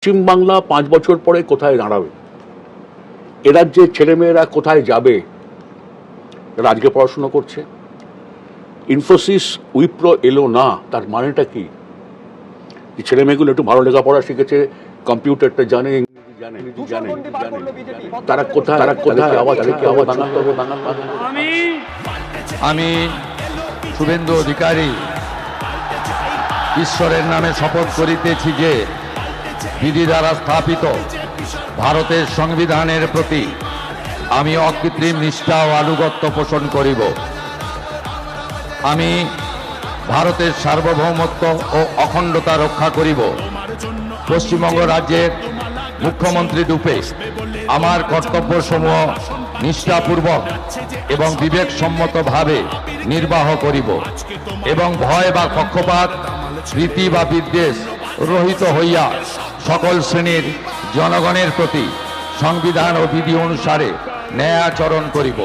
পশ্চিমবাংলা 5 বছর পরে কোথায় দাঁড়াবে? এ রাজ্যের ছেলেমেয়েরা কোথায় যাবে? যারা আজকে পড়াশোনা করছে, ইনফোসিস উইপ্রো এলো না, তার মানেটা কি? যে ছেলে মেয়েগুলো একটু ভালো লেখাপড়া শিখেছে, কম্পিউটারটা জানে, ইংরেজি জানে, তারা কোথায় আওয়াজ বাঙাল তবে বাঙাল। আমি শুভেন্দু অধিকারী ঈশ্বরের নামে শপথ করিতেছি যে বিধি দ্বারা স্থাপিত ভারতের সংবিধানের প্রতি আমি অকৃত্রিম নিষ্ঠা ও আনুগত্য পোষণ করিব। আমি ভারতের সার্বভৌমত্ব ও অখণ্ডতা রক্ষা করিব। পশ্চিমবঙ্গ রাজ্যের মুখ্যমন্ত্রী রূপে আমার কর্তব্যসমূহ নিষ্ঠাপূর্বক এবং বিবেকসম্মতভাবে নির্বাহ করিব এবং ভয় বা পক্ষপাত, রীতি বা বিদ্বেষ রহিত হইয়া সকল শ্রেণীর জনগণের প্রতি সংবিধান ও বিধি অনুসারে ন্যায় আচরণ করিব।